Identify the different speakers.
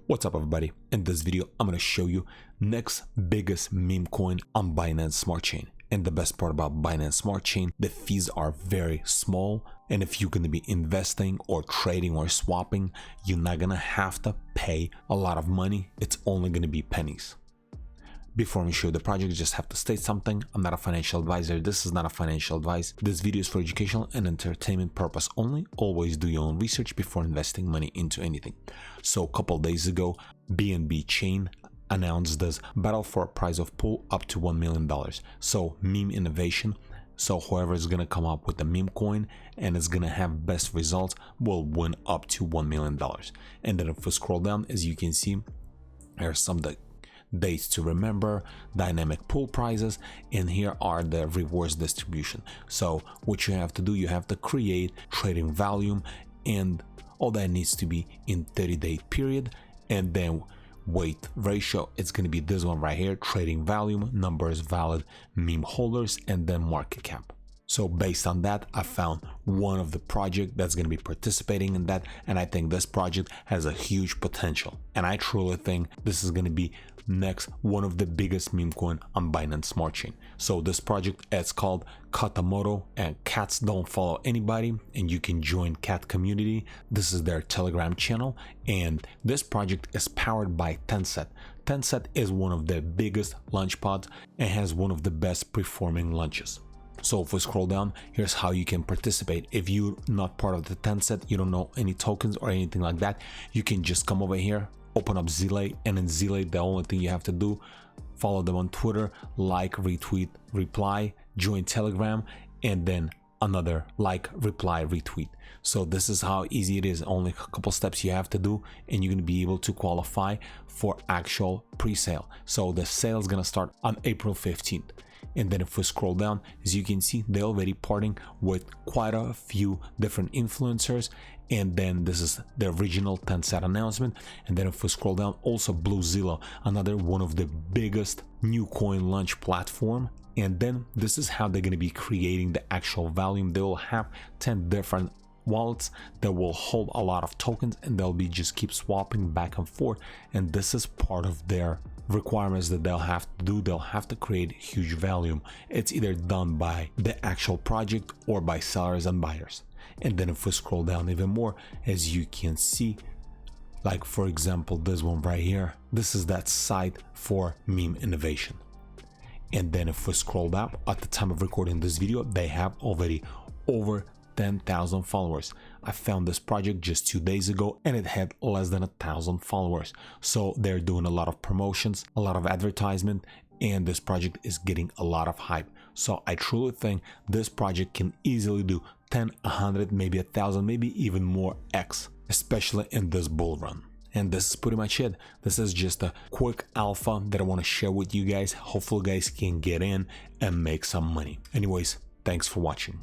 Speaker 1: What's up everybody? In this video I'm going to show you next biggest meme coin on Binance Smart Chain. And the best part about Binance Smart Chain, the fees are very small, and if you're going to be investing or trading or swapping, you're not going to have to pay a lot of money. It's only going to be pennies. Before we show the project, just have to state something. I'm not a financial advisor. This is not a financial advice. This video is for educational and entertainment purpose only. Always do your own research before investing money into anything. So a couple days ago, BNB chain announced this battle for a prize of pool up to $1 million. So meme innovation. So whoever is going to come up with the meme coin and is going to have best results will win up to $1 million. And then if we scroll down, as you can see, there are some dates to remember, dynamic pool prizes, and here are the rewards distribution. So what you have to do, you have to create trading volume, and all that needs to be in 30-day period, and then weight ratio, it's going to be this one right here, trading volume, numbers, valid meme holders, and then market cap. So based on that, I found one of the project that's going to be participating in that, and I think this project has a huge potential, and I truly think this is going to be next one of the biggest meme coin on Binance Smart Chain. So this project is called Katamoto, and cats don't follow anybody, and you can join cat community. This is their Telegram channel, and this project is powered by Tencent. Tencent is one of the biggest launch pods and has one of the best performing launches. So if we scroll down, here's how you can participate. If you're not part of the Tencent, you don't know any tokens or anything like that, you can just come over here, open up Zelay, and in Zelay, the only thing you have to do, follow them on Twitter, like, retweet, reply, join Telegram, and then another like, reply, retweet. So this is how easy it is. Only a couple steps you have to do, and you're going to be able to qualify for actual pre-sale. So the sale is going to start on April 15th. And then if we scroll down, as you can see, they're already parting with quite a few different influencers. And then this is the original Tencent announcement. And then if we scroll down, also BlueZilla, another one of the biggest new coin launch platform. And then this is how they're going to be creating the actual volume. They will have 10 different wallets that will hold a lot of tokens, and they'll be just keep swapping back and forth. And this is part of their requirements that they'll have to do. They'll have to create huge volume. It's either done by the actual project or by sellers and buyers. And then if we scroll down even more, as you can see, like for example this one right here, this is that site for meme innovation. And then if we scroll down, at the time of recording this video, they have already over 10,000 followers. I found this project just 2 days ago and it had less than 1,000 followers. So they're doing a lot of promotions, a lot of advertisement, and this project is getting a lot of hype. So I truly think this project can easily do 10, 100, maybe 1,000, maybe even more X, especially in this bull run. And this is pretty much it. This is just a quick alpha that I want to share with you guys. Hopefully guys can get in and make some money. Anyways, thanks for watching.